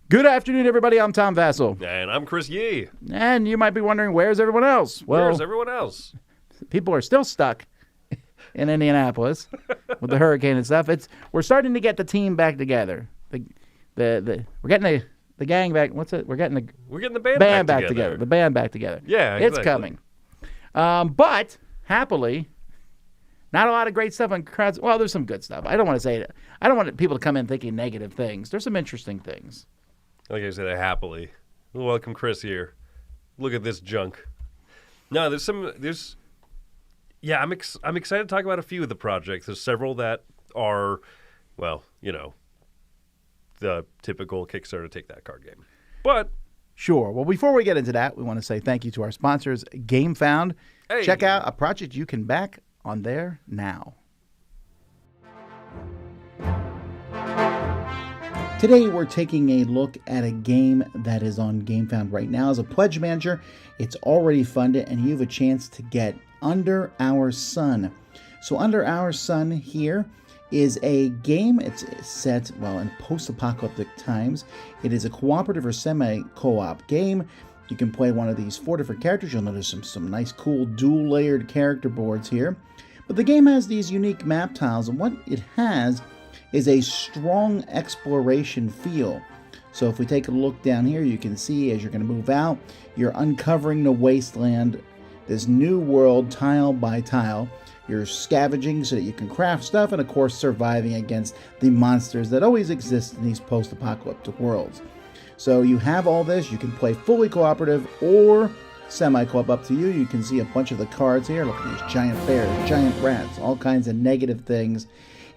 Good afternoon, everybody. I'm Tom Vassell. And I'm Chris Yee. And you might be wondering, where's everyone else? Well, where's everyone else? People are still stuck in Indianapolis with the hurricane and stuff. We're starting to get the team back together. We're getting the gang back. What's it? We're getting the band back together. The band back together. Yeah, exactly. It's coming. But happily, not a lot of great stuff on crowds. Well, there's some good stuff. I don't want to say it. I don't want people to come in thinking negative things. There's some interesting things. Like I said, happily. Welcome, Chris here. Look at this junk. No, yeah, I'm excited to talk about a few of the projects. There's several that are, well, the typical Kickstarter Take That card game. But sure. Well, before we get into that, we want to say thank you to our sponsors, Gamefound. Hey. Check out a project you can back on there now. Today, we're taking a look at a game that is on Gamefound right now. As a pledge manager, it's already funded, and you have a chance to get Under Our Sun. So Under Our Sun here is a game. It's set, in post-apocalyptic times. It is a cooperative or semi-co-op game. You can play one of these 4 different characters. You'll notice some nice, cool, dual-layered character boards here. But the game has these unique map tiles, and what it has is a strong exploration feel. So if we take a look down here, you can see as you're going to move out, you're uncovering the wasteland, this new world tile by tile. You're scavenging so that you can craft stuff, and of course surviving against the monsters that always exist in these post-apocalyptic worlds. So you have all this. You can play fully cooperative or semi-co-op, up to you. You can see a bunch of the cards here. Look at these giant bears, giant rats, all kinds of negative things.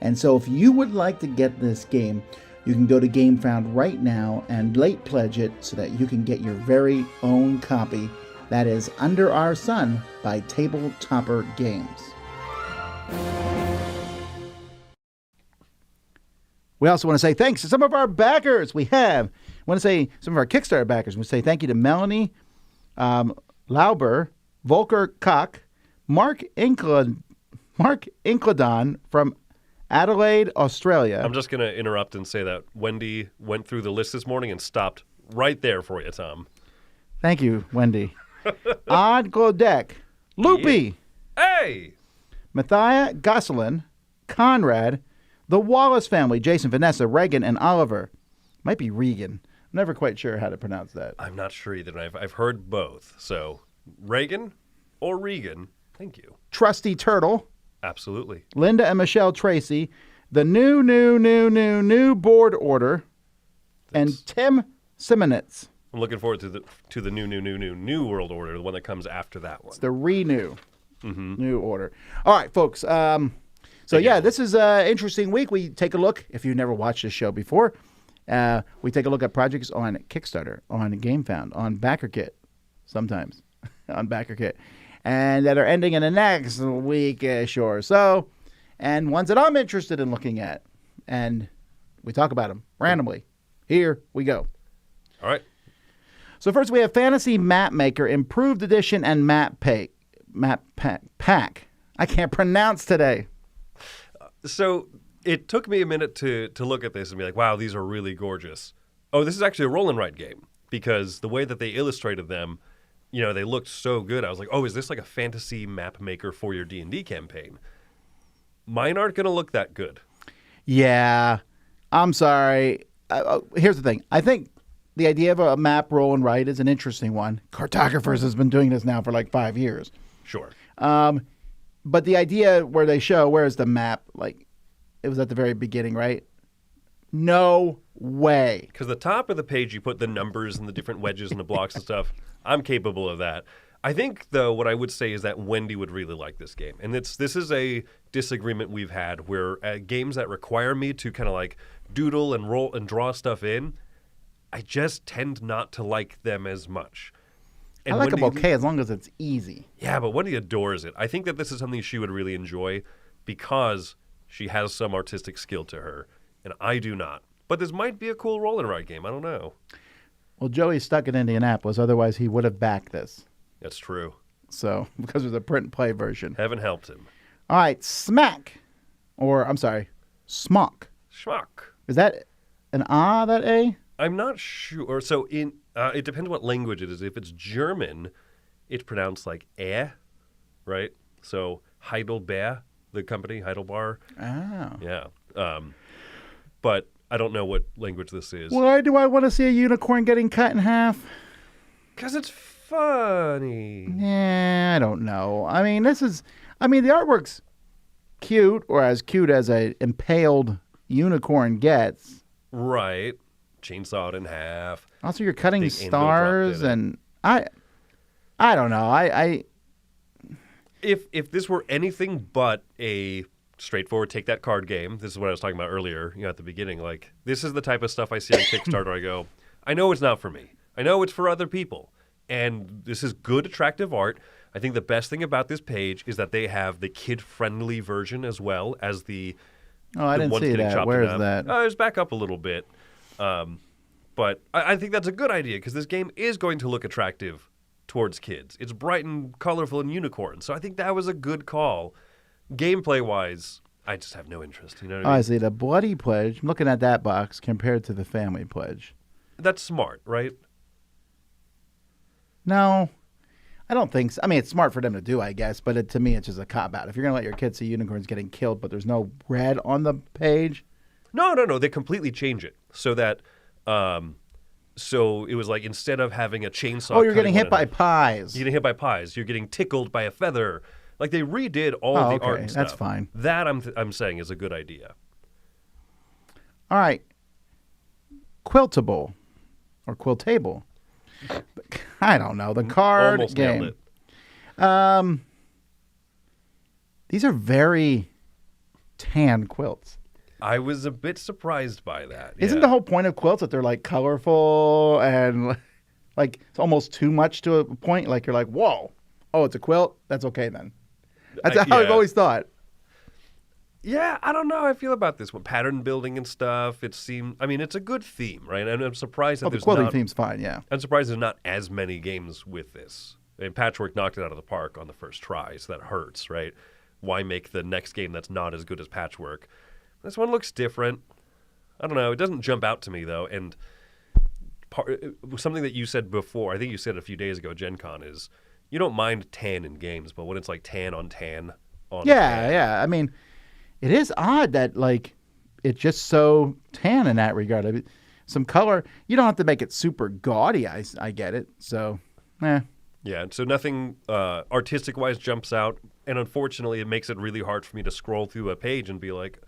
And so if you would like to get this game, you can go to Gamefound right now and late pledge it so that you can get your very own copy. That is Under Our Sun by Tabletopper Games. We also want to say thanks to some of our backers. We want to say some of our Kickstarter backers. We say thank you to Melanie Lauber, Volker Koch, Mark Incledon from Adelaide, Australia. I'm just going to interrupt and say that Wendy went through the list this morning and stopped right there for you, Tom. Thank you, Wendy. Odd Glodek, Loopy, Hey, Mathia Gosselin, Conrad, the Wallace family, Jason, Vanessa, Reagan, and Oliver. Might be Regan. I'm never quite sure how to pronounce that. I'm not sure either. I've heard both. So Reagan or Regan, thank you. Trusty Turtle. Absolutely. Linda and Michelle Tracy, the new board order, and Tim Simonitz. I'm looking forward to the new world order, the one that comes after that one. It's the new order. All right, folks. This is an interesting week. We take a look. If you've never watched this show before, we take a look at projects on Kickstarter, on Gamefound, on BackerKit, sometimes on BackerKit, and that are ending in the next week-ish or so, and ones that I'm interested in looking at. And we talk about them randomly. Here we go. All right. So first we have Fantasy Map Maker, Improved Edition, and Map Pack. I can't pronounce today. So it took me a minute to look at this and be like, wow, these are really gorgeous. Oh, this is actually a roll and write game, because the way that they illustrated them, they looked so good. I was like, oh, is this like a fantasy map maker for your D&D campaign? Mine aren't going to look that good. Yeah, I'm sorry. Here's the thing. I think the idea of a map roll and write is an interesting one. Cartographers has been doing this now for like 5 years. Sure. But the idea where they show, where's the map? Like, it was at the very beginning, right? No way. Because the top of the page, you put the numbers and the different wedges and the blocks and stuff. I'm capable of that. I think, though, what I would say is that Wendy would really like this game. And this is a disagreement we've had where games that require me to kind of like doodle and roll and draw stuff in, I just tend not to like them as much. And I like them okay as long as it's easy. Yeah, but Wendy adores it. I think that this is something she would really enjoy because she has some artistic skill to her, and I do not. But this might be a cool roll and write game. I don't know. Well, Joey's stuck in Indianapolis. Otherwise, he would have backed this. That's true. So, because there's a print and play version. Haven't helped him. All right, SMÄK. Or, I'm sorry, SMÄK. SMÄK. Is that an that A? I'm not sure. So it depends what language it is. If it's German, it's pronounced like right? So Heidelbeer, the company, Heidelbar. Oh. Yeah. But I don't know what language this is. Why do I want to see a unicorn getting cut in half? Because it's funny. Yeah, I don't know. I mean, the artwork's cute, or as cute as a impaled unicorn gets. Right. Chainsawed in half. Also, you're cutting Big stars, and I don't know. If this were anything but a straightforward take that card game, this is what I was talking about earlier, at the beginning. Like, this is the type of stuff I see on Kickstarter. I go, I know it's not for me. I know it's for other people. And this is good, attractive art. I think the best thing about this page is that they have the kid-friendly version as well as the I didn't see that. Where is that? It's back up a little bit. But I think that's a good idea because this game is going to look attractive towards kids. It's bright and colorful and unicorn. So I think that was a good call. Gameplay-wise, I just have no interest. You know what I mean? I see. The Bloody Pledge, I'm looking at that box compared to the Family Pledge. That's smart, right? No, I don't think so. I mean, it's smart for them to do, I guess, but to me, it's just a cop-out. If you're going to let your kids see unicorns getting killed, but there's no red on the page. No. They completely change it so that, so it was like instead of having a chainsaw. Oh, you're getting hit by pies. You're getting hit by pies. You're getting tickled by a feather. Like they redid all of the art and stuff. That's fine. That I'm saying is a good idea. All right. Quiltable or Quiltable. I don't know. The card Almost game. Nailed it. These are very tan quilts. I was a bit surprised by that. Isn't the whole point of quilts that they're like colorful and like it's almost too much to a point? Like you're like, whoa, oh, it's a quilt? That's okay then. That's how I've always thought. Yeah, I don't know how I feel about this one. Pattern building and stuff. It's a good theme, right? And I'm surprised that the quilting theme's fine, yeah. I'm surprised there's not as many games with this. And Patchwork knocked it out of the park on the first try, so that hurts, right? Why make the next game that's not as good as Patchwork? This one looks different. I don't know. It doesn't jump out to me, though. And something that you said before, I think you said a few days ago at Gen Con, is you don't mind tan in games, but when it's like tan on tan on tan. Yeah. I mean, it is odd that, like, it's just so tan in that regard. I mean, some color. You don't have to make it super gaudy. I get it. So, Yeah, so nothing artistic-wise jumps out. And unfortunately, it makes it really hard for me to scroll through a page and be like,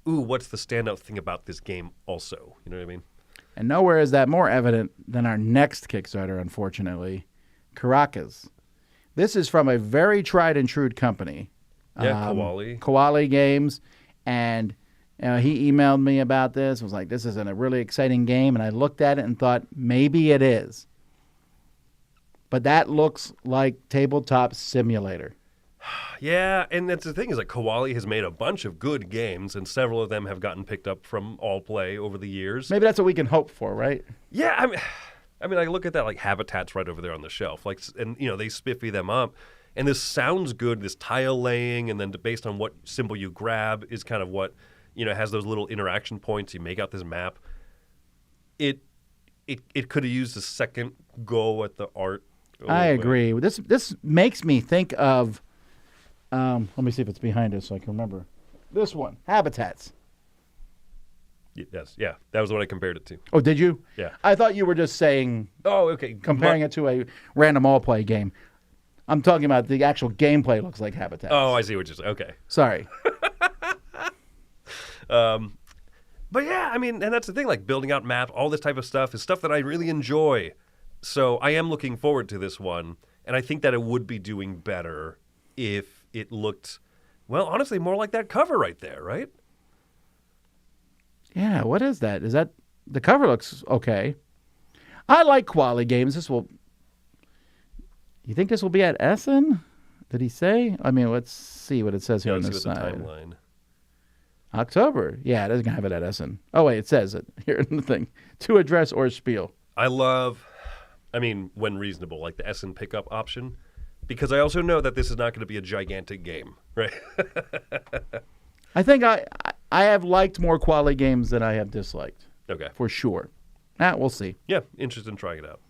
ooh, what's the standout thing about this game also? You know what I mean? And nowhere is that more evident than our next Kickstarter, unfortunately, CARACAS. This is from a very tried and true company. Yeah, Koali. Koali Games. And he emailed me about this. Was like, this is a really exciting game. And I looked at it and thought, maybe it is. But that looks like Tabletop Simulator. Yeah, and that's the thing is like Koali has made a bunch of good games, and several of them have gotten picked up from All Play over the years. Maybe that's what we can hope for, right? Yeah, I mean, I look at that like Habitat's right over there on the shelf, like, and they spiffy them up, and this sounds good. This tile laying, and then based on what symbol you grab is kind of what has those little interaction points. You make out this map. It could have used a second go at the art. I agree. This makes me think of. Let me see if it's behind us so I can remember. This one, Habitats. Yes, yeah. That was what I compared it to. Oh, did you? Yeah. I thought you were just saying. Oh, okay. Comparing it to a random all-play game. I'm talking about the actual gameplay looks like Habitats. Oh, I see what you're saying. Okay. Sorry. But yeah, I mean, and that's the thing, like building out maps, all this type of stuff is stuff that I really enjoy. So I am looking forward to this one, and I think that it would be doing better if it looked, well, honestly, more like that cover right there, right? Yeah, what is that? Is that the cover looks okay? I like Koali Games. You think this will be at Essen? Did he say? I mean, let's see what it says here on the side. The timeline. October. Yeah, it doesn't have it at Essen. Oh, wait, it says it here in the thing. To address or spiel. I love, when reasonable, like the Essen pickup option, because I also know that this is not going to be a gigantic game, right? I think I have liked more Koali games than I have disliked. Okay. For sure. We'll see. Yeah, interested in trying it out.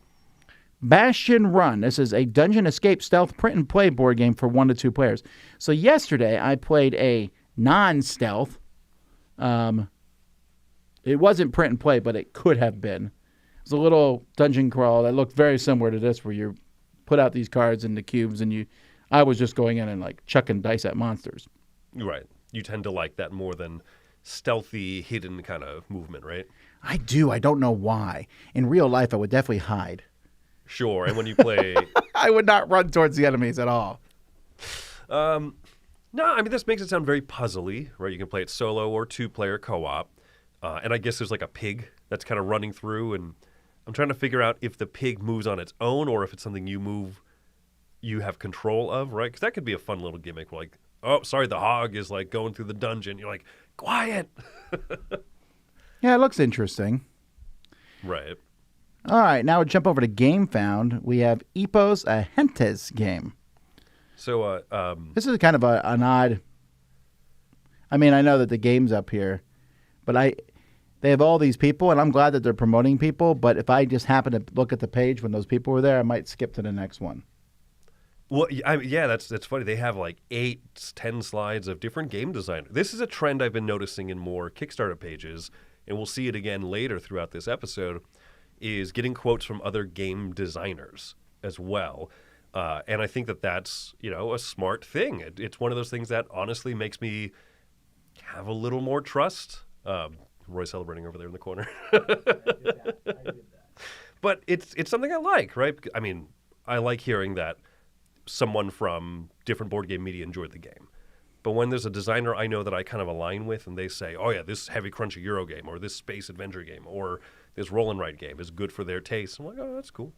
Bastion Run. This is a dungeon escape stealth print and play board game for 1 to 2 players. So yesterday I played a non-stealth. It wasn't print and play, but it could have been. It was a little dungeon crawl that looked very similar to this, where you put out these cards into cubes, and I was just going in and like chucking dice at monsters. Right. You tend to like that more than stealthy, hidden kind of movement, right? I do. I don't know why. In real life, I would definitely hide. Sure. And when you play... I would not run towards the enemies at all. No, I mean, this makes it sound very puzzly, right? You can play it solo or 2-player co-op. And I guess there's like a pig that's kind of running through, and I'm trying to figure out if the pig moves on its own or if it's something you have control of, right? Because that could be a fun little gimmick. Like, oh, sorry, the hog is like going through the dungeon. You're like, quiet. Yeah, it looks interesting. Right. All right, now we jump over to Gamefound. We have EPOS, a Gentes game. So, this is kind of an odd... I mean, I know that the game's up here, but they have all these people, and I'm glad that they're promoting people, but if I just happen to look at the page when those people were there, I might skip to the next one. Well, yeah, that's funny. They have like 8-10 slides of different game designers. This is a trend I've been noticing in more Kickstarter pages, and we'll see it again later throughout this episode, is getting quotes from other game designers as well. And I think that that's, a smart thing. It's one of those things that honestly makes me have a little more trust. Roy celebrating over there in the corner. I did that. But it's something I like, right? I mean, I like hearing that someone from different board game media enjoyed the game. But when there's a designer I know that I kind of align with and they say, oh yeah, this heavy crunchy Euro game or this space adventure game or this roll and write game is good for their taste, I'm like, oh, that's cool.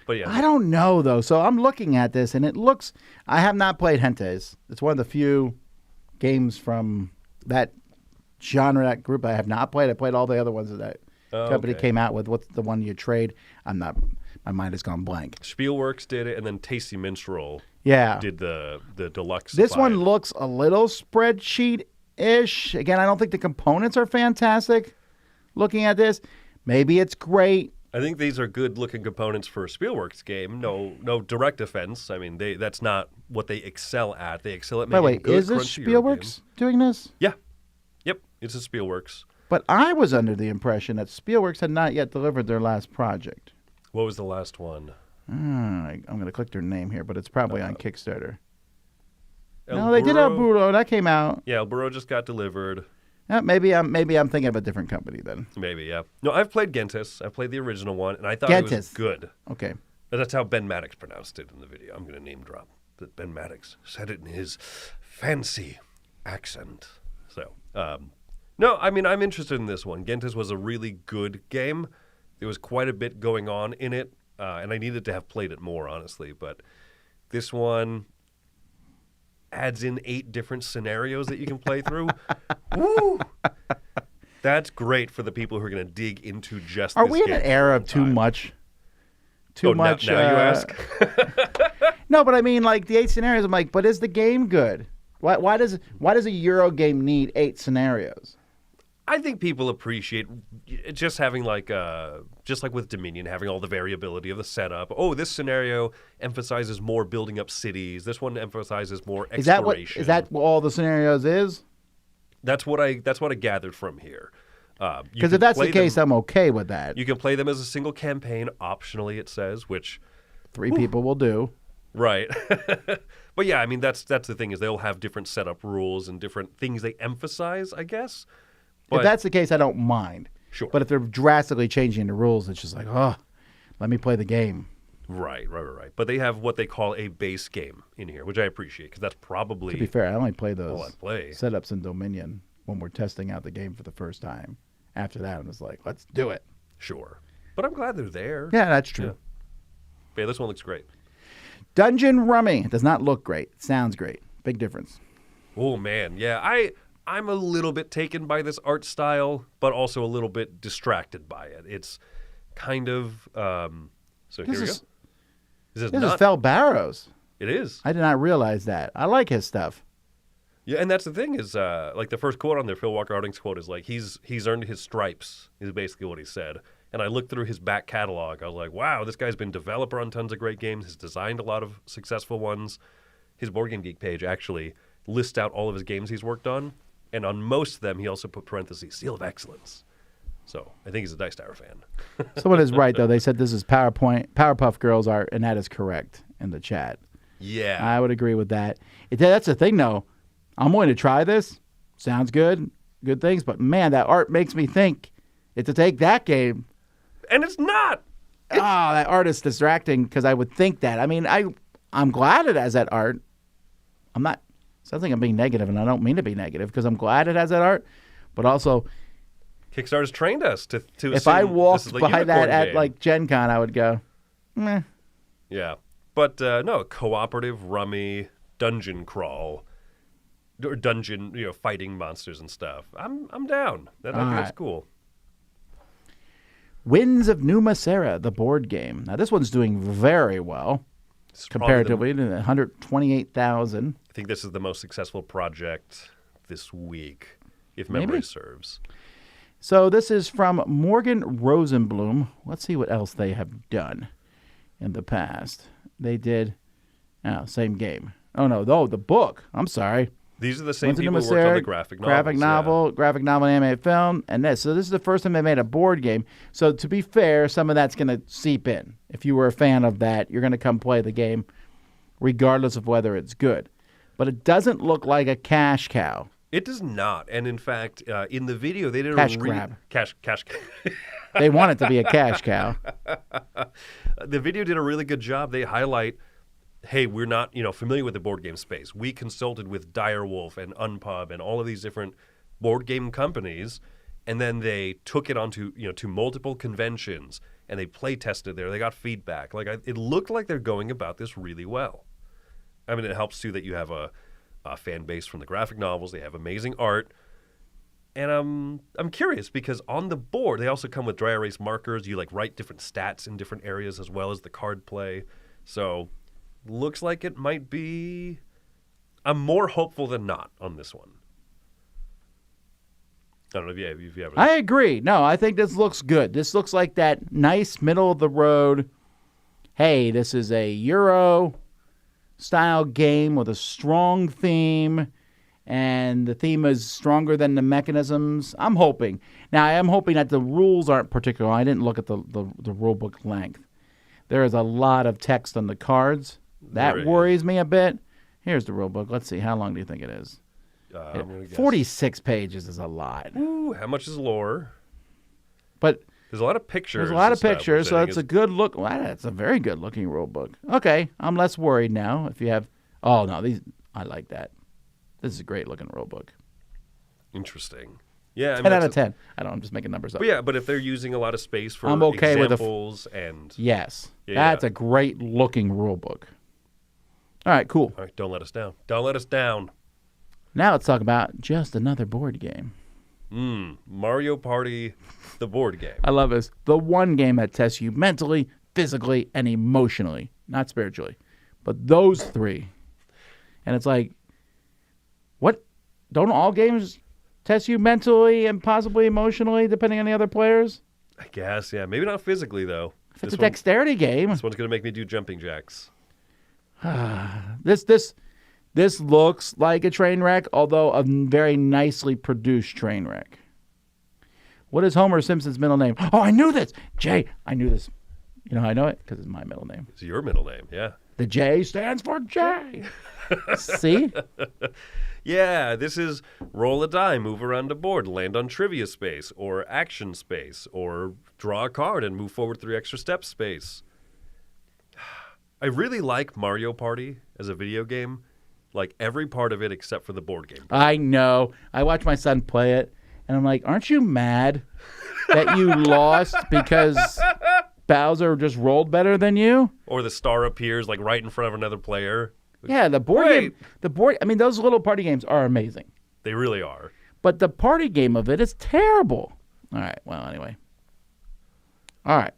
But yeah. I don't know, though. So I'm looking at this, and it looks... I have not played Gentes. It's one of the few games from that genre, that group I have not played. I played all the other ones that company came out with. What's the one you trade? My mind has gone blank. Spielworks did it, and then Tasty Minstrel did the deluxe. This one looks a little spreadsheet-ish. Again, I don't think the components are fantastic. Looking at this, maybe it's great. I think these are good-looking components for a Spielworks game. No direct offense. I mean, that's not what they excel at. They excel at making good, is this Spielworks doing this? Yeah. Yep. It's a Spielworks. But I was under the impression that Spielworks had not yet delivered their last project. What was the last one? I'm going to click their name here, but it's probably on Kickstarter. They did El Burro. That came out. Yeah, El Burro just got delivered. Maybe I'm thinking of a different company then. Maybe, yeah. No, I've played Gentes. I played the original one, and I thought it was good. Okay. But that's how Ben Maddox pronounced it in the video. I'm going to name drop that Ben Maddox said it in his fancy accent. So, no, I mean, I'm interested in this one. Gentes was a really good game. There was quite a bit going on in it, and I needed to have played it more, honestly. But this one adds in 8 different scenarios that you can play through. Woo! That's great for the people who are going to dig into just Are this we in an era of too much? Too much. Now you ask? No, but I mean, like, the 8 scenarios, I'm like, but is the game good? Why does a Euro game need 8 scenarios? I think people appreciate just having just like with Dominion, having all the variability of the setup. Oh, this scenario emphasizes more building up cities. This one emphasizes more exploration. Is that what all the scenarios is? That's what I gathered from here. Because if that's the case, I'm okay with that. You can play them as a single campaign, optionally it says, which 3 people will do. Right. But yeah, I mean that's the thing is they'll have different setup rules and different things they emphasize, I guess. But, if that's the case, I don't mind. Sure. But if they're drastically changing the rules, it's just like, oh, let me play the game. Right. But they have what they call a base game in here, which I appreciate because that's probably... To be fair, I only play those setups in Dominion when we're testing out the game for the first time. After that, I'm just like, let's do it. Sure. But I'm glad they're there. Yeah, that's true. Yeah, this one looks great. Dungeon Rummy. It does not look great. It sounds great. Big difference. Oh, man. Yeah, I'm a little bit taken by this art style, but also a little bit distracted by it. It's kind of... so here we go. This is Fel Barrows. It is. I did not realize that. I like his stuff. Yeah, and that's the thing is, like the first quote on there, Phil Walker Harding's quote is like, he's earned his stripes, is basically what he said. And I looked through his back catalog. I was like, wow, this guy's been developer on tons of great games. He's designed a lot of successful ones. His Board Game Geek page actually lists out all of his games he's worked on. And on most of them, he also put parentheses, Seal of Excellence. So I think he's a Dice Tower fan. Someone is right, though. They said this is Powerpuff Girls art, and that is correct in the chat. Yeah. I would agree with that. That's the thing, though. I'm going to try this. Sounds good. Good things. But, man, that art makes me think it's to take that game. And it's not. That art is distracting because I would think that. I mean, I'm glad it has that art. I'm not. Sounds like I'm being negative, and I don't mean to be negative because I'm glad it has that art. But also, Kickstarter's trained us to if I walked by that at game. like Gen Con, I would go, meh. Yeah. But, no, cooperative, rummy, dungeon crawl. Or dungeon, fighting monsters and stuff. I'm down. That's cool. Winds of Numa, Sera, the board game. Now this one's doing very well comparatively to 128,000. I think this is the most successful project this week, if memory serves. So this is from Morgan Rosenblum. Let's see what else they have done in the past. They did same game. Oh no, the book. I'm sorry. These are the same people who worked on the graphic novels. Graphic novel, animated film, and this. So this is the first time they made a board game. So to be fair, some of that's going to seep in. If you were a fan of that, you're going to come play the game regardless of whether it's good. But it doesn't look like a cash cow. It does not. And in fact, in the video, they did cash grab. Cash. They want it to be a cash cow. The video did a really good job. They highlight, hey, we're not, familiar with the board game space. We consulted with Direwolf and Unpub and all of these different board game companies, and then they took it onto, to multiple conventions, and they play tested there. They got feedback. It looked like they're going about this really well. I mean, it helps too that you have a fan base from the graphic novels. They have amazing art. And I'm curious because on the board, they also come with dry erase markers. You write different stats in different areas as well as the card play. So looks like it might be. I'm more hopeful than not on this one. I don't know if you have. I agree. No, I think this looks good. This looks like that nice middle of the road. Hey, this is a Euro style game with a strong theme, and the theme is stronger than the mechanisms. I'm hoping. Now, I am hoping that the rules aren't particular. I didn't look at the rule book length. There is a lot of text on the cards. That worries me a bit. Here's the rule book. Let's see. How long do you think it is? 46 pages is a lot. Ooh, how much is lore? But there's a lot of pictures. There's a lot of pictures, so it's a good look. Well, that's a very good looking rule book. Okay, I'm less worried now. If you have, oh no, these I like that. This is a great looking rule book. Interesting. Yeah, 10 out of 10. I'm just making numbers up. But yeah, but if they're using a lot of space for I'm okay examples and yes, that's a great looking rule book. All right, cool. All right, don't let us down. Don't let us down. Now let's talk about just another board game. Mario Party, the board game. I love this. The one game that tests you mentally, physically, and emotionally. Not spiritually. But those three. And it's like, what? Don't all games test you mentally and possibly emotionally, depending on the other players? I guess, yeah. Maybe not physically, though. If it's a dexterity game. This one's going to make me do jumping jacks. This looks like a train wreck, although a very nicely produced train wreck. What is Homer Simpson's middle name? Oh, I knew this. Jay. I knew this. You know how I know it? Because it's my middle name. It's your middle name, yeah. The J stands for Jay. See? Yeah, this is roll a die, move around a board, land on trivia space, or action space, or draw a card and move forward 3 extra steps space. I really like Mario Party as a video game. Like every part of it except for the board game. I know. I watch my son play it, and I'm like, aren't you mad that you lost because Bowser just rolled better than you? Or the star appears like right in front of another player. Yeah, the board game. I mean, those little party games are amazing. They really are. But the party game of it is terrible. All right. Well, anyway. All right.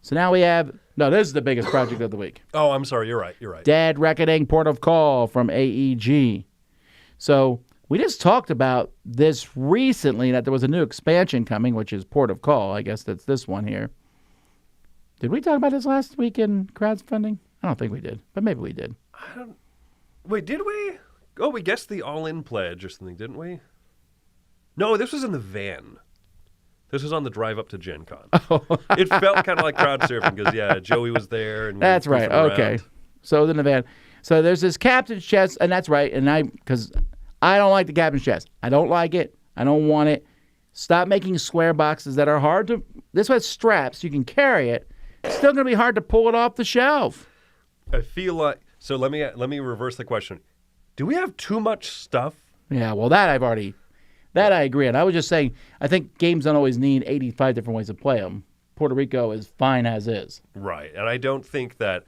So now we have... No, this is the biggest project of the week. Oh, I'm sorry. You're right. Dead Reckoning Port of Call from AEG. So we just talked about this recently, that there was a new expansion coming, which is Port of Call. I guess that's this one here. Did we talk about this last week in crowdfunding? I don't think we did, but maybe we did. Wait, did we? Oh, we guessed the all-in pledge or something, didn't we? No, this was in the van. This was on the drive up to Gen Con. It felt kind of like crowdsurfing because, yeah, Joey was there. And that's right. Okay. So in the van. So there's this captain's chest, and that's right. And because I don't like the captain's chest. I don't like it. I don't want it. Stop making square boxes that are hard to. This has straps. You can carry it. It's still going to be hard to pull it off the shelf. I feel like. So let me reverse the question. Do we have too much stuff? Yeah. Well, that I agree. And I was just saying, I think games don't always need 85 different ways to play them. Puerto Rico is fine as is. Right. And I don't think that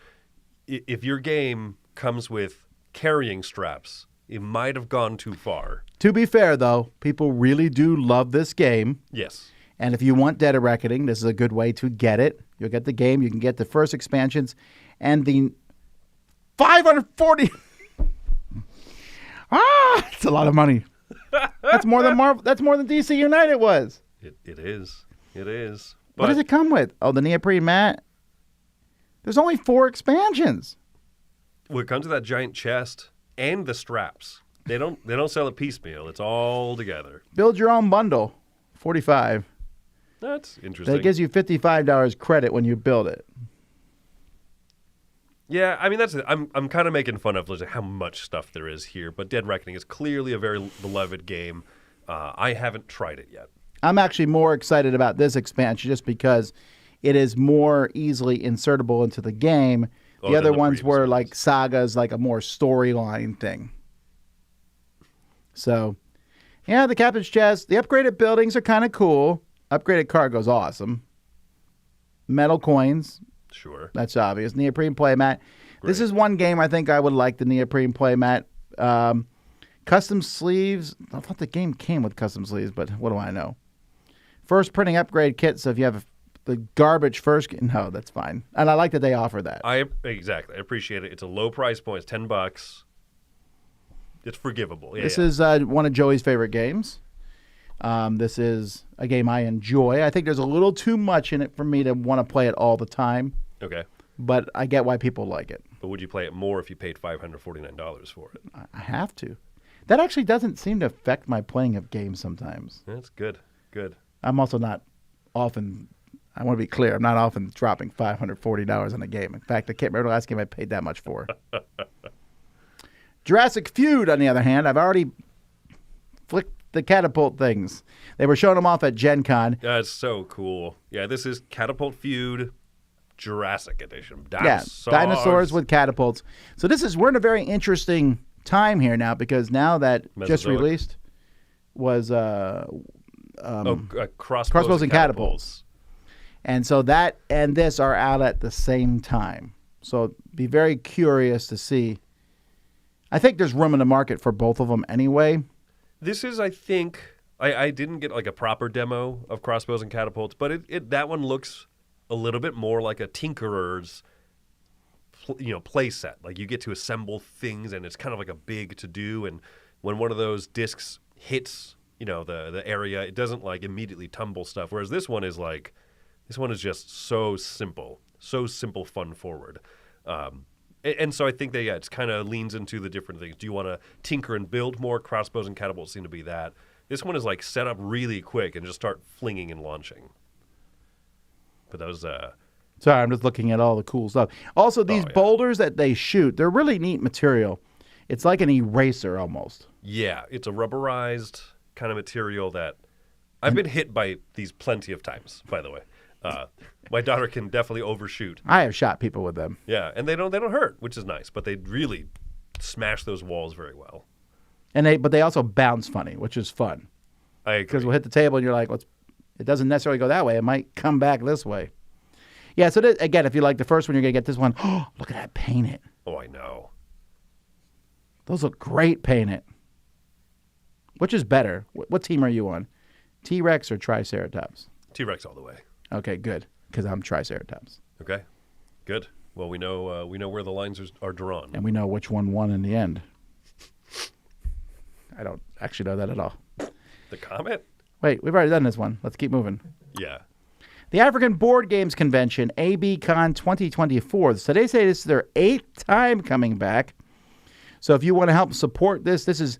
if your game comes with carrying straps, it might have gone too far. To be fair, though, people really do love this game. Yes. And if you want Dead of Reckoning, this is a good way to get it. You'll get the game. You can get the first expansions and the 540. It's a lot of money. That's more than Marvel. That's more than DC United was. It is. It is. But what does it come with? Oh, the neoprene mat. There's only 4 expansions. Well, it comes with that giant chest and the straps. They don't sell it piecemeal. It's all together. Build your own bundle. $45. That's interesting. That gives you $55 credit when you build it. Yeah, I mean that's it. I'm kind of making fun of how much stuff there is here, but Dead Reckoning is clearly a very beloved game. I haven't tried it yet. I'm actually more excited about this expansion just because it is more easily insertable into the game. The other ones were like Saga's, like a more storyline thing. So, yeah, the captain's chest. The upgraded buildings are kind of cool. Upgraded cargo's awesome. Metal coins. Sure. That's obvious. Neoprene playmat. This is one game I think I would like, the neoprene playmat. Custom sleeves. I thought the game came with custom sleeves, but what do I know? First printing upgrade kit, so if you have the garbage first... No, that's fine. And I like that they offer that. Exactly. I appreciate it. It's a low price point. It's $10. It's forgivable. Yeah, this is one of Joey's favorite games. This is a game I enjoy. I think there's a little too much in it for me to want to play it all the time. Okay. But I get why people like it. But would you play it more if you paid $549 for it? I have to. That actually doesn't seem to affect my playing of games sometimes. That's good. Good. I'm also not often, I want to be clear, I'm not often dropping $540 on a game. In fact, I can't remember the last game I paid that much for. Jurassic Feud, on the other hand, I've already flicked the catapult things. They were showing them off at Gen Con. That's so cool. Yeah, this is Catapult Feud Jurassic Edition. Dinosaurs. Yeah, dinosaurs with catapults. So we're in a very interesting time here now, because now that just released was crossbows and catapults. And so that and this are out at the same time. So be very curious to see. I think there's room in the market for both of them anyway. This is, I think, I didn't get like a proper demo of crossbows and catapults, but that one looks a little bit more like a tinkerer's play set. Like you get to assemble things, and it's kind of like a big to do. And when one of those discs hits, the area, it doesn't like immediately tumble stuff. Whereas this one is just so simple, fun forward. And so I think that, it kind of leans into the different things. Do you want to tinker and build more? Crossbows and catapults seem to be that. This one is like set up really quick and just start flinging and launching. But those... Sorry, I'm just looking at all the cool stuff. Also, these boulders that they shoot, they're really neat material. It's like an eraser almost. Yeah, it's a rubberized kind of material that... I've been hit by these plenty of times, by the way. My daughter can definitely overshoot. I have shot people with them. Yeah, and they don't hurt, which is nice, but they really smash those walls very well. But they also bounce funny, which is fun. I agree. Because we'll hit the table and you're like, it doesn't necessarily go that way. It might come back this way. Yeah, so again, if you like the first one, you're going to get this one. Oh, look at that painted. Oh, I know. Those look great painted. Which is better? What team are you on? T-Rex or Triceratops? T-Rex all the way. Okay, good, because I'm Triceratops. Okay, good. Well, we know where the lines are drawn. And we know which one won in the end. I don't actually know that at all. The Comet? Wait, we've already done this one. Let's keep moving. Yeah. The African Board Games Convention, ABCon 2024. So they say this is their 8th time coming back. So if you want to help support this is,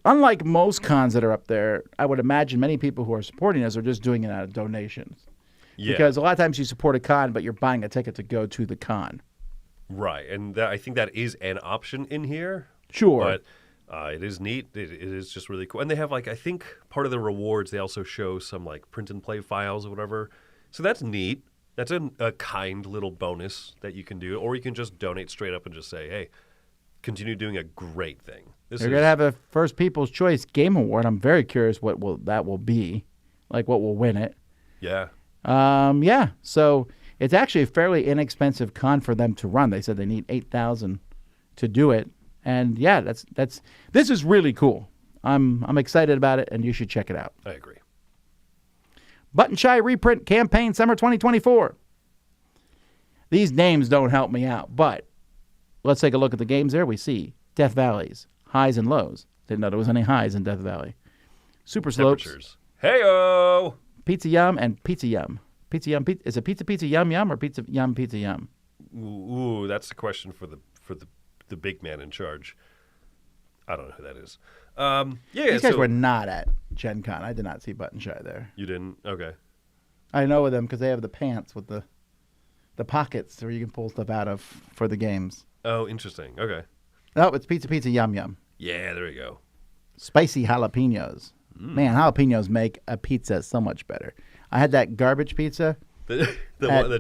unlike most cons that are up there, I would imagine many people who are supporting this are just doing it out of donations. Yeah. Because a lot of times you support a con, but you're buying a ticket to go to the con. Right. And I think that is an option in here. Sure. But it is neat. It is just really cool. And they have, like, I think part of the rewards, they also show some, like, print and play files or whatever. So that's neat. That's a kind little bonus that you can do. Or you can just donate straight up and just say, hey, continue doing a great thing. They're going to have a First People's Choice Game Award. I'm very curious what that will be. Like, what will win it. Yeah. Yeah. So it's actually a fairly inexpensive con for them to run. They said they need $8,000 to do it. And yeah, this is really cool. I'm excited about it, and you should check it out. I agree. Button Shy Reprint Campaign Summer 2024. These names don't help me out, but let's take a look at the games there. We see Death Valleys, highs and lows. Didn't know there was any highs in Death Valley. Super Slopes. Hey-o! Pizza Yum and Pizza Yum. Pizza Yum. Is it Pizza Yum Yum or Pizza Yum? Ooh, that's the question for the big man in charge. I don't know who that is. These guys were not at Gen Con. I did not see Button Shy there. You didn't? Okay. I know them because they have the pants with the pockets where you can pull stuff out of for the games. Oh, interesting. Okay. No, it's Pizza Yum Yum. Yeah, there you go. Spicy jalapenos. Man, jalapenos make a pizza so much better. I had that garbage pizza The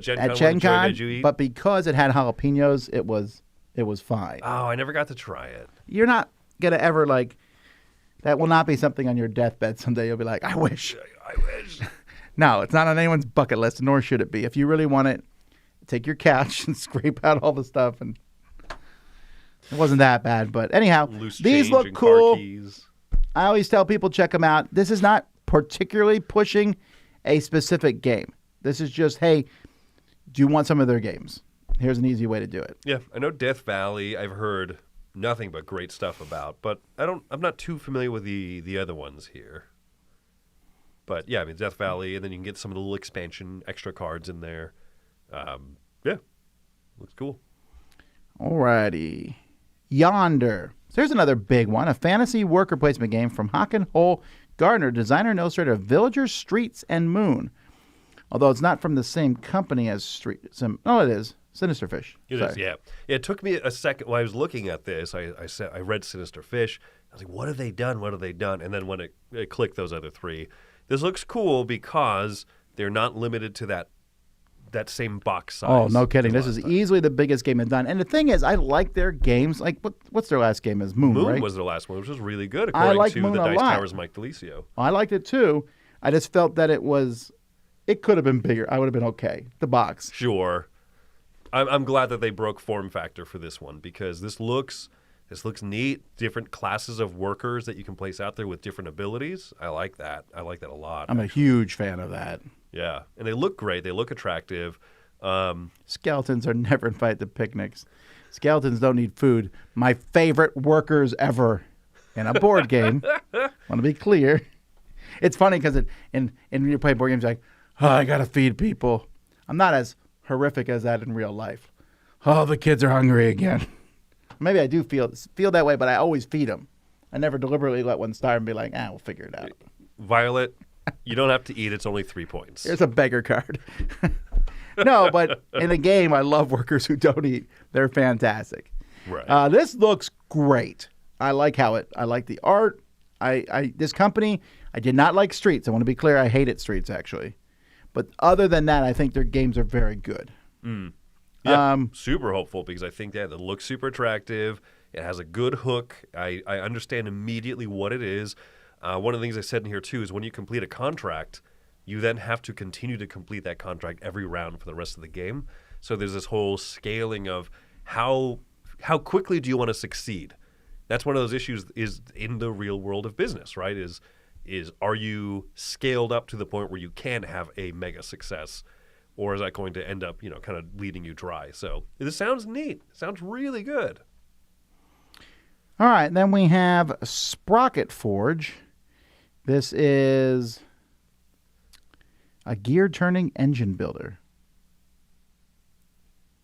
at Gen Con, but because it had jalapenos, it was fine. Oh, I never got to try it. You're not gonna ever that will not be something on your deathbed someday. You'll be like, I wish. No, it's not on anyone's bucket list, nor should it be. If you really want it, take your couch and scrape out all the stuff, and it wasn't that bad. But anyhow, these look cool. I always tell people, check them out. This is not particularly pushing a specific game. This is just, hey, do you want some of their games? Here's an easy way to do it. Yeah, I know Death Valley I've heard nothing but great stuff about, but I'm not too familiar with the other ones here. But yeah, I mean Death Valley, and then you can get some of the little expansion extra cards in there. Yeah, looks cool. Alrighty. Yonder. So here's another big one, a fantasy worker placement game from Håkon Hole Gardner, designer and illustrator of Villagers, Streets, and Moon. Although it's not from the same company as Street. Oh, it is. Sinister Fish. It is, yeah. It took me a second while I was looking at this. I read Sinister Fish. I was like, what have they done? What have they done? And then when it clicked those other three, this looks cool because they're not limited to that same box size. Oh, no kidding. This is easily the biggest game they've done. And the thing is, I like their games. Like, what's their last game? Is Moon, right? Moon was their last one, which was really good, according to the Dice Tower's Mike DeLisio. I liked it, too. I just felt that it could have been bigger. I would have been okay. The box. Sure. I'm glad that they broke form factor for this one because this looks neat. Different classes of workers that you can place out there with different abilities. I like that. I like that a lot. I'm a huge fan of that. Yeah, and they look great. They look attractive. Skeletons are never invited to picnics. Skeletons don't need food. My favorite workers ever in a board game. Want to be clear. It's funny because when you play board games, you're like, oh, I got to feed people. I'm not as horrific as that in real life. Oh, the kids are hungry again. Maybe I do feel that way, but I always feed them. I never deliberately let one starve and be like, we'll figure it out. Violet, you don't have to eat. It's only 3 points. Here's a beggar card. No, but in a game, I love workers who don't eat. They're fantastic. Right. This looks great. I like I like the art. This company, I did not like Streets. I want to be clear. I hated Streets, actually. But other than that, I think their games are very good. Yeah, super hopeful because I think that it looks super attractive. It has a good hook. I understand immediately what it is. One of the things I said in here, too, is when you complete a contract, you then have to continue to complete that contract every round for the rest of the game. So there's this whole scaling of how quickly do you want to succeed? That's one of those issues is in the real world of business, right? Is are you scaled up to the point where you can have a mega success, or is that going to end up, kind of leading you dry? So this sounds neat. It sounds really good. All right, then we have Sprocketforge. This is a gear-turning engine builder.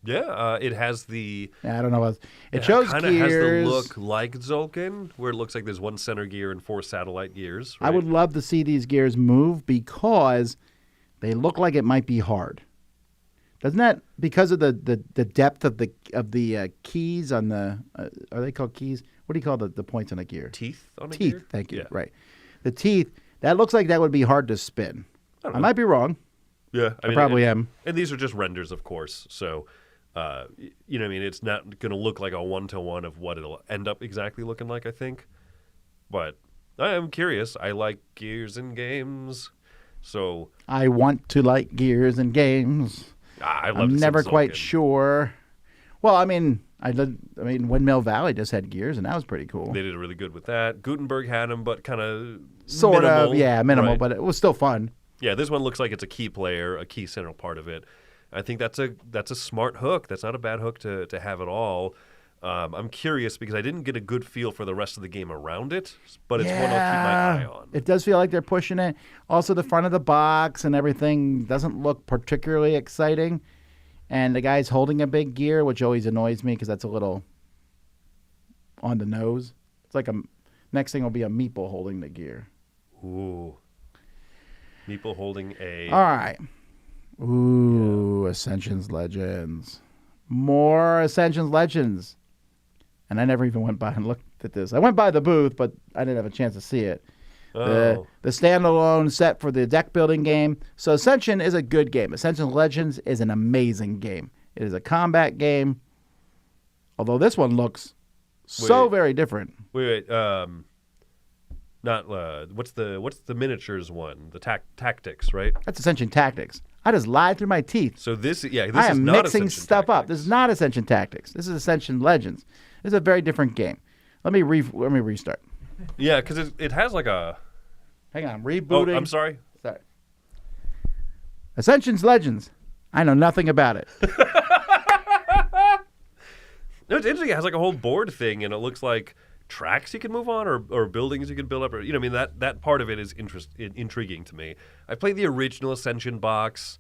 Yeah, it has the... I don't know what... It shows kind of has the look like Tzolk'in, where it looks like there's one center gear and 4 satellite gears. Right? I would love to see these gears move because they look like it might be hard. Doesn't that, because of the depth of the keys on the... are they called keys? What do you call the points on a gear? Teeth on a gear? Teeth, thank you. Yeah. Right. The teeth, that looks like that would be hard to spin. I might be wrong. Yeah. I probably am. And these are just renders, of course, so... you know what I mean? It's not going to look like a one-to-one of what it'll end up exactly looking like, I think. But I am curious. I like gears in games, so... I want to like gears in games. I'm never quite sure. Well, I mean, Windmill Valley just had gears, and that was pretty cool. They did really good with that. Gutenberg had them, but kind of sort of, yeah, minimal, right. But it was still fun. Yeah, this one looks like it's a key player, a key central part of it. I think that's a smart hook. That's not a bad hook to have at all. I'm curious because I didn't get a good feel for the rest of the game around it, but it's one I'll keep my eye on. It does feel like they're pushing it. Also, the front of the box and everything doesn't look particularly exciting. And the guy's holding a big gear, which always annoys me because that's a little on the nose. It's like next thing will be a meeple holding the gear. Ooh. Meeple holding a... All right. Ooh, yeah. Ascension Legends. More Ascension Legends. And I never even went by and looked at this. I went by the booth, but I didn't have a chance to see it. The standalone set for the deck building game. So Ascension is a good game. Ascension Legends is an amazing game. It is a combat game. Although this one looks so very different. Wait. Not what's the miniatures one? The tactics, right? That's Ascension Tactics. I just lied through my teeth. So this is not mixing Ascension stuff Tactics. up. This is not Ascension Tactics. This is Ascension Legends. This is a very different game. Let me restart. Yeah, because it has like a... Hang on, rebooting. Oh, I'm sorry. Sorry. Ascension's Legends. I know nothing about it. No, it's interesting. It has like a whole board thing, and it looks like tracks you can move on or buildings you can build up. Or, that part of it is intriguing to me. I played the original Ascension box,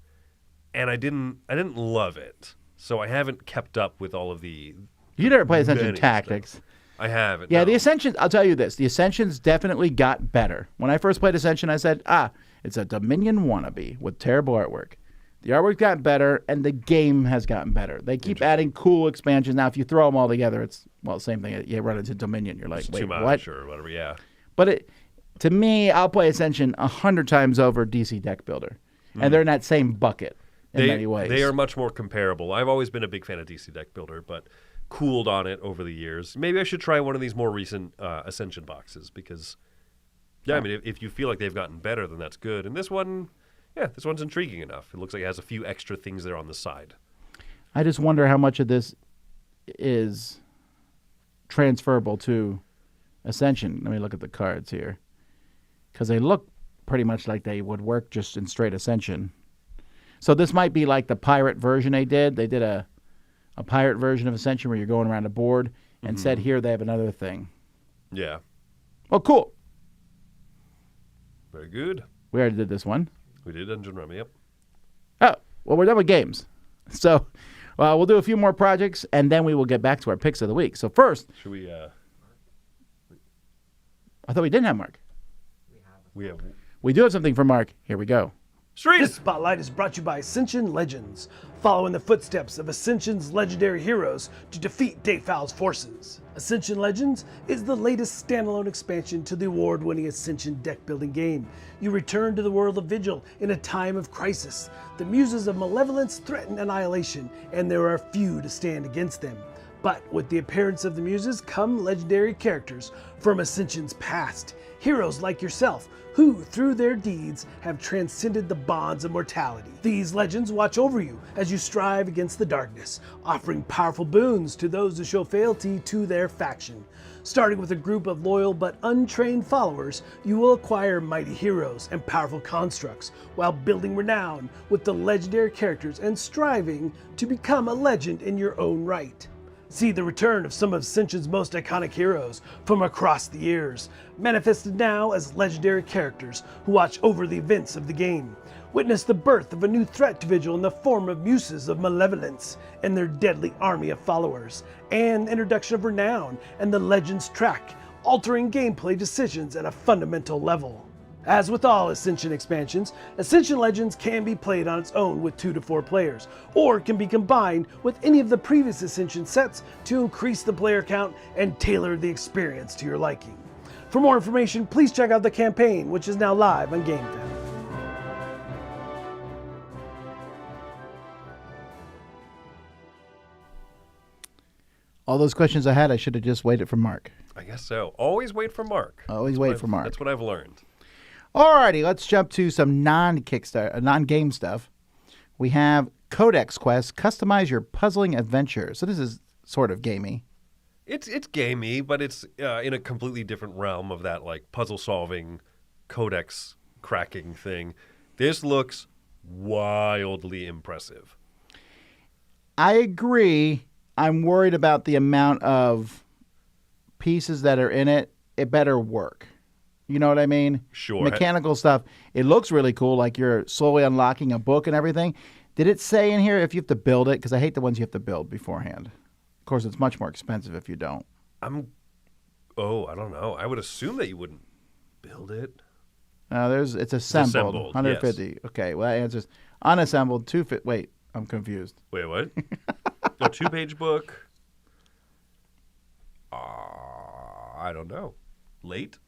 and I didn't love it. So I haven't kept up with all of the... You never played Ascension Tactics. Stuff. I haven't. Yeah, no. the Ascensions, I'll tell you this. The Ascensions definitely got better. When I first played Ascension, I said, it's a Dominion wannabe with terrible artwork. The artwork got better, and the game has gotten better. They keep adding cool expansions. Now, if you throw them all together, it's, same thing. You run into Dominion. You're like, wait, what? Or whatever, yeah. But to me, I'll play Ascension 100 times over DC Deck Builder. And they're in that same bucket in many ways. They are much more comparable. I've always been a big fan of DC Deck Builder, but cooled on it over the years. Maybe I should try one of these more recent Ascension boxes because, if you feel like they've gotten better, then that's good. And this one, this one's intriguing enough. It looks like it has a few extra things there on the side. I just wonder how much of this is transferable to Ascension. Let me look at the cards here because they look pretty much like they would work just in straight Ascension. So this might be like the pirate version they did. They did a pirate version of Ascension where you're going around a board and said here they have another thing. Yeah. Oh, cool. Very good. We already did this one. We did Dungeon Rummy, yep. Oh, well, we're done with games. So we'll do a few more projects, and then we will get back to our picks of the week. So first... Should we... I thought we didn't have Mark. We do have something for Mark. Here we go. Streed! This spotlight is brought to you by Ascension Legends, following the footsteps of Ascension's legendary heroes to defeat Dayfowl's forces. Ascension Legends is the latest standalone expansion to the award-winning Ascension deck-building game. You return to the world of Vigil in a time of crisis. The muses of malevolence threaten annihilation, and there are few to stand against them. But with the appearance of the muses come legendary characters from Ascension's past. Heroes like yourself, who, through their deeds, have transcended the bonds of mortality. These legends watch over you as you strive against the darkness, offering powerful boons to those who show fealty to their faction. Starting with a group of loyal but untrained followers, you will acquire mighty heroes and powerful constructs, while building renown with the legendary characters and striving to become a legend in your own right. See the return of some of Ascension's most iconic heroes from across the years, manifested now as legendary characters who watch over the events of the game. Witness the birth of a new threat to Vigil in the form of Muses of Malevolence and their deadly army of followers, and introduction of Renown and the Legends track, altering gameplay decisions at a fundamental level. As with all Ascension expansions, Ascension Legends can be played on its own with 2 to 4 players, or can be combined with any of the previous Ascension sets to increase the player count and tailor the experience to your liking. For more information, please check out the campaign, which is now live on Gamefound. All those questions I had, I should have just waited for Mark. I guess so. Always wait for Mark. Always wait for Mark. That's what I've learned. Alrighty, let's jump to some non-game stuff. We have Codex Quest, customize your puzzling adventure. So this is sort of gamey. It's gamey, but it's in a completely different realm of that like puzzle solving, codex cracking thing. This looks wildly impressive. I agree. I'm worried about the amount of pieces that are in it. It better work. You know what I mean? Sure. Mechanical stuff. It looks really cool, like you're slowly unlocking a book and everything. Did it say in here if you have to build it? Because I hate the ones you have to build beforehand. Of course, it's much more expensive if you don't. I don't know. I would assume that you wouldn't build it. It's assembled. 150. Yes. Okay, well, that answers. Unassembled, 250. Wait, I'm confused. Wait, what? A 2-page book. I don't know. Late?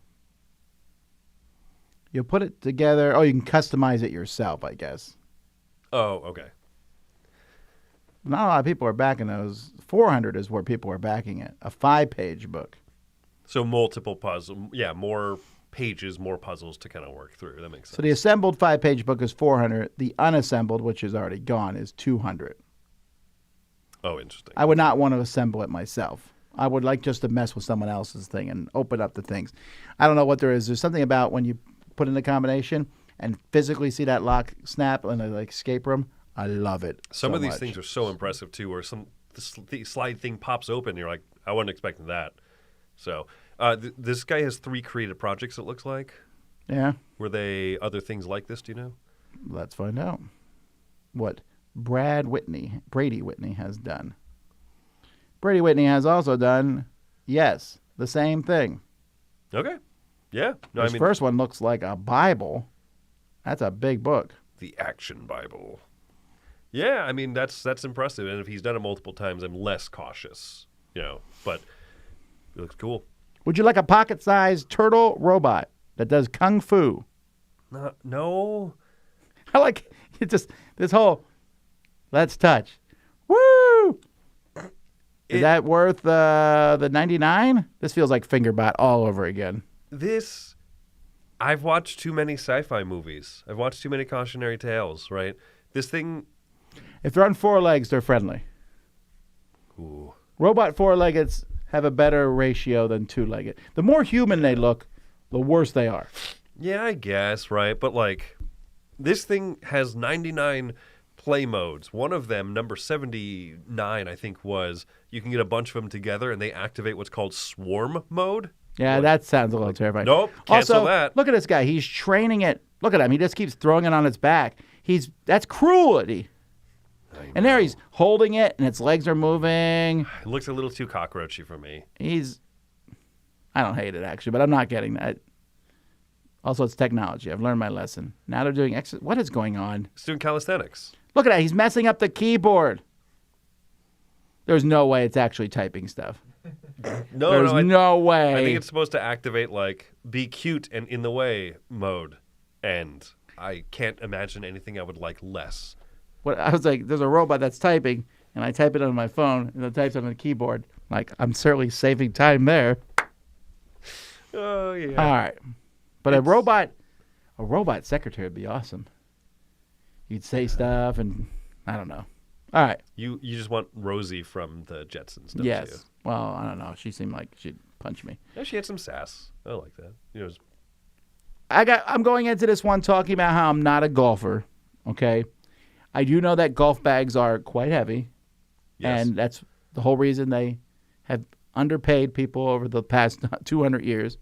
You'll put it together. Oh, you can customize it yourself, I guess. Oh, okay. Not a lot of people are backing those. 400 is where people are backing it. A 5-page book. So multiple puzzle. Yeah, more pages, more puzzles to kind of work through. That makes sense. So the assembled 5-page book is 400. The unassembled, which is already gone, is 200. Oh, interesting. I would not want to assemble it myself. I would like just to mess with someone else's thing and open up the things. I don't know what there is. There's something about when you put in the combination and physically see that lock snap in the escape room. I love it. Some of these things are so impressive too, where the slide thing pops open, and you're like, I wasn't expecting that. So this guy has 3 creative projects. It looks like. Yeah. Were they other things like this? Do you know? Let's find out what Brady Whitney has done. Brady Whitney has also done, yes, the same thing. Okay. Yeah. No, His first one looks like a Bible. That's a big book. The Action Bible. Yeah, I mean, that's impressive. And if he's done it multiple times, I'm less cautious, but it looks cool. Would you like a pocket-sized turtle robot that does Kung Fu? No. I like it just, this whole, let's touch. Woo! Is that worth the 99? This feels like Fingerbot all over again. I've watched too many sci-fi movies. I've watched too many cautionary tales, right? This thing... If they're on 4 legs, they're friendly. Ooh. Robot 4-leggeds have a better ratio than 2-legged. The more human they look, the worse they are. Yeah, I guess, right? But, this thing has 99 play modes. One of them, number 79, I think was, you can get a bunch of them together and they activate what's called swarm mode. Yeah, that sounds a little terrifying. Nope, cancel also, that. Look at this guy. He's training it. Look at him. He just keeps throwing it on its back. That's cruelty. And there he's holding it, and its legs are moving. It looks a little too cockroachy for me. I don't hate it, actually, but I'm not getting that. Also, it's technology. I've learned my lesson. Now they're doing what is going on? It's doing calisthenics. Look at that. He's messing up the keyboard. There's no way it's actually typing stuff. There's no way. I think it's supposed to activate, be cute and in the way mode. And I can't imagine anything I would like less. I was like, there's a robot that's typing, and I type it on my phone, and it types on the keyboard. I'm certainly saving time there. Oh, yeah. All right. But a robot secretary would be awesome. You'd say stuff, and I don't know. All right. You just want Rosie from the Jetsons, don't yes. you? Well, I don't know. She seemed like she'd punch me. Yeah, she had some sass. I like that. I'm going into this one talking about how I'm not a golfer, okay? I do know that golf bags are quite heavy, yes. and that's The whole reason they have underpaid people over the past 200 years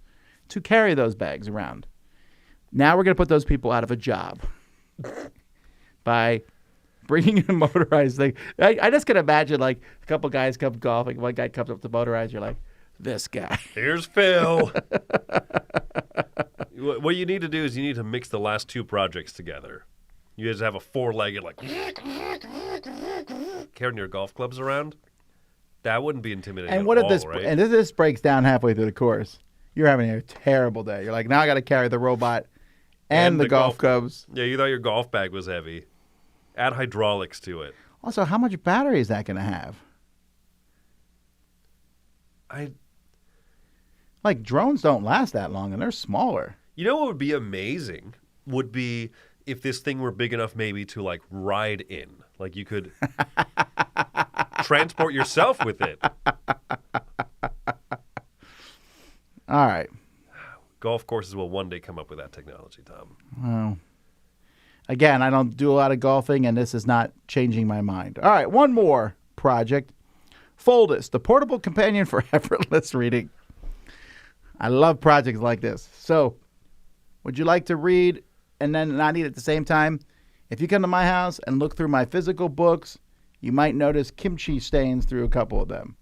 to carry those bags around. Now we're going to put those people out of a job by bringing in a motorized thing. I just can imagine, like, a couple guys come golfing. One guy comes up to motorized. You're like, this guy. Here's Phil. What you need to do is you need to mix the last two projects together. You guys have a four-legged, like, carrying your golf clubs around. That wouldn't be intimidating And what at if all, this? right? And if this breaks down halfway through the course, you're having a terrible day. You're like, now I got to carry the robot and the golf clubs. Yeah, you thought your golf bag was heavy. Add hydraulics to it. Also, how much battery is that going to have? Like, drones don't last that long, and they're smaller. You know what would be amazing would be if this thing were big enough maybe to, like, ride in. Like, you could transport yourself with it. All right. Golf courses will one day come up with that technology, Tom. Well, again, I don't do a lot of golfing, and this is not changing my mind. All right, one more project. Foldus, the portable companion for effortless reading. I love projects like this. So, would you like to read and then not eat at the same time? If you come to my house and look through my physical books, you might notice kimchi stains through a couple of them.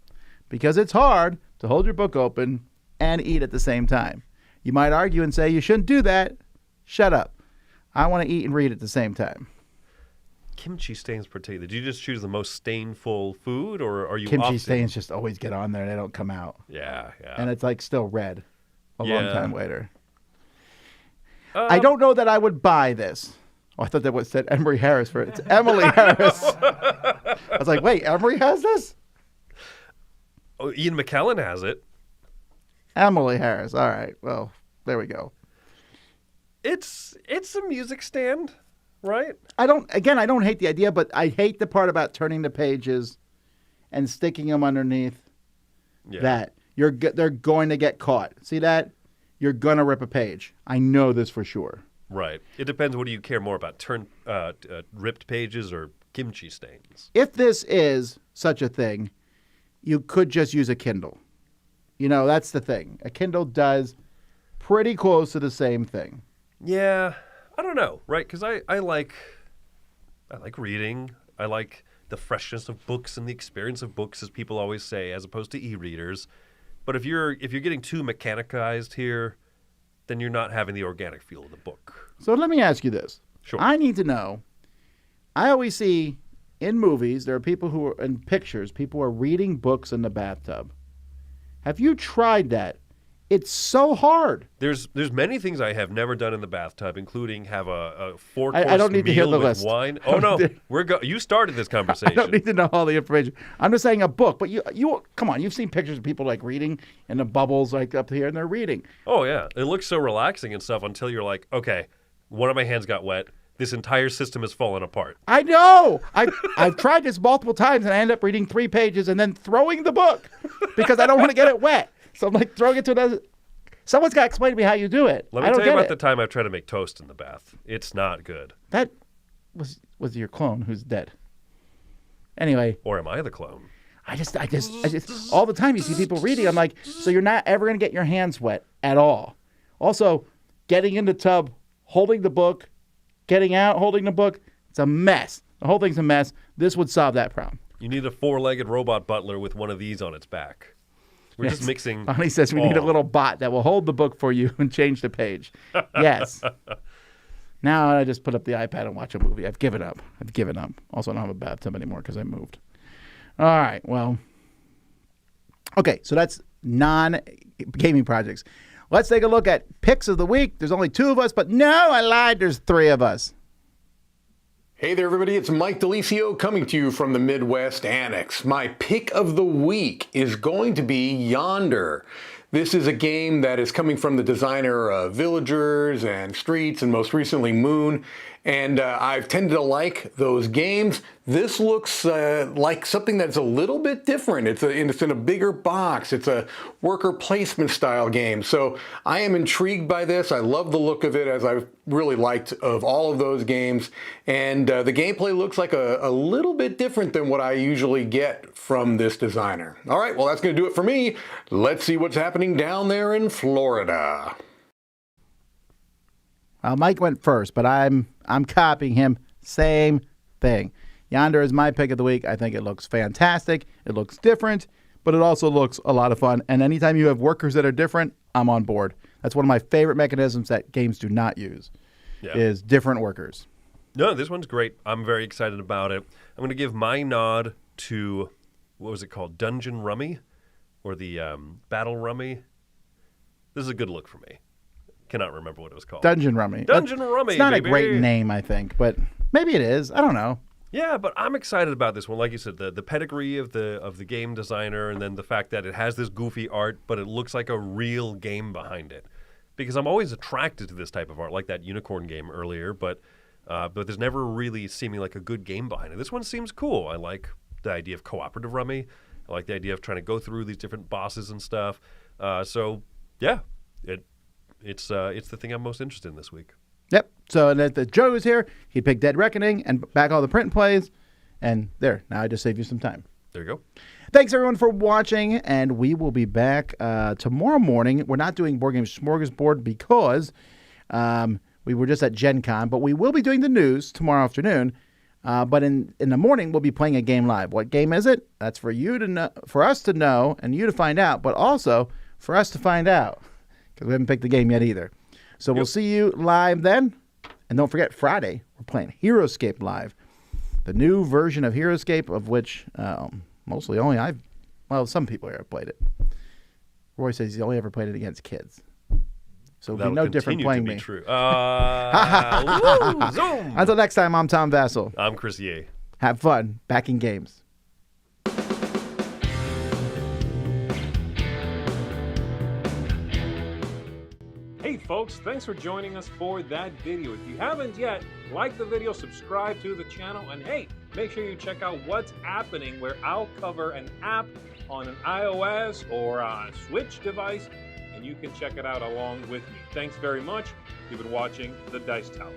Because it's hard to hold your book open and eat at the same time. You might argue and say, you shouldn't do that. Shut up. I want to eat and read at the same time. Kimchi stains particularly. Did you just choose the most stainful food, or are you Kimchi often... stains just always get on there. They don't come out. Yeah. And it's like still red a long time later. I Um, don't know that I would buy this. Oh, I thought that was said Emory Harris for it. It's Emily Harris. I was like, wait, Emory has this? Oh, Ian McKellen has it. Emily Harris. All right. Well, there we go. It's a music stand, right? I don't hate the idea, but I hate the part about turning the pages and sticking them underneath that. They're going to get caught. See that? You're going to rip a page. I know this for sure. Right. It depends. What do you care more about? Ripped pages or kimchi stains? If this is such a thing, you could just use a Kindle. You know, that's the thing. A Kindle does pretty close to the same thing. Yeah. I don't know, right? Because I like reading. I like the freshness of books and the experience of books, as people always say, as opposed to e-readers. But if you're getting too mechanicized here, then you're not having the organic feel of the book. So let me ask you this. Sure. I need to know. I always see in movies, there are people who are in pictures, people are reading books in the bathtub. Have you tried that? It's so hard. There's many things I have never done in the bathtub, including have a 4-course I don't need to hear meal the with list. wine. Oh no, you started this conversation. I don't need to know all the information. I'm just saying a book. But you come on, you've seen pictures of people like reading and the bubbles like up here and they're reading. Oh yeah, it looks so relaxing and stuff until you're like, okay, one of my hands got wet. This entire system has fallen apart. I know. I've tried this multiple times and I end up reading 3 pages and then throwing the book because I don't want to get it wet. So I'm like throwing it to another. Someone's got to explain to me how you do it. Let me tell you about the time I've tried to make toast in the bath. It's not good. That was your clone who's dead. Anyway. Or am I the clone? I just all the time you see people reading. I'm like, so you're not ever going to get your hands wet at all. Also, getting in the tub, holding the book, getting out, holding the book, it's a mess. The whole thing's a mess. This would solve that problem. You need a 4-legged robot butler with one of these on its back. We're just mixing. Bonnie says we need a little bot that will hold the book for you and change the page. Yes. Now I just put up the iPad and watch a movie. I've given up. Also, I don't have a bathtub anymore because I moved. All right. Well. Okay. So that's non-gaming projects. Let's take a look at picks of the week. There's only 2 of us, but no, I lied. There's 3 of us. Hey there, everybody. It's Mike DeLisio coming to you from the Midwest Annex. My pick of the week is going to be Yonder. This is a game that is coming from the designer of Villagers and Streets and most recently Moon. And I've tended to like those games. This looks like something that's a little bit different. It's in a bigger box. It's a worker placement style game. So I am intrigued by this. I love the look of it, as I've really liked of all of those games. And the gameplay looks like a little bit different than what I usually get from this designer. All right, well, that's going to do it for me. Let's see what's happening down there in Florida. Mike went first, but I'm copying him. Same thing. Yonder is my pick of the week. I think it looks fantastic. It looks different, but it also looks a lot of fun. And anytime you have workers that are different, I'm on board. That's one of my favorite mechanisms that games do not use, is different workers. No, this one's great. I'm very excited about it. I'm going to give my nod to, what was it called, Dungeon Rummy? Or the Battle Rummy? This is a good look for me. Cannot remember what it was called. Dungeon Rummy. Dungeon Rummy, It's not baby. a great name, I think, but maybe it is. I don't know. Yeah, but I'm excited about this one. Like you said, the pedigree of the game designer, and then the fact that it has this goofy art, but it looks like a real game behind it. Because I'm always attracted to this type of art, like that unicorn game earlier, but there's never really seeming like a good game behind it. This one seems cool. I like the idea of cooperative Rummy. I like the idea of trying to go through these different bosses and stuff. So yeah, it's the thing I'm most interested in this week. Yep. So the Joe is here. He picked Dead Reckoning and back all the print plays. And there, now I just saved you some time. There you go. Thanks, everyone, for watching. And we will be back tomorrow morning. We're not doing Board Games Smorgasbord because we were just at Gen Con. But we will be doing the news tomorrow afternoon. But in the morning, we'll be playing a game live. What game is it? That's for you to know, for us to know, and you to find out. But also for us to find out, because we haven't picked the game yet either. So we'll see you live then. And don't forget, Friday, we're playing HeroScape live. The new version of HeroScape, of which mostly only some people here have played it. Roy says he's only ever played it against kids. So it'll be no different playing me. True. Zoom. Until next time, I'm Tom Vassell. I'm Chris Ye. Have fun back in games. Hey folks, thanks for joining us for that video. If you haven't yet, like the video, subscribe to the channel, and hey, make sure you check out what's happening, where I'll cover an app on an iOS or a Switch device, and you can check it out along with me. Thanks very much. You've been watching The Dice Tower.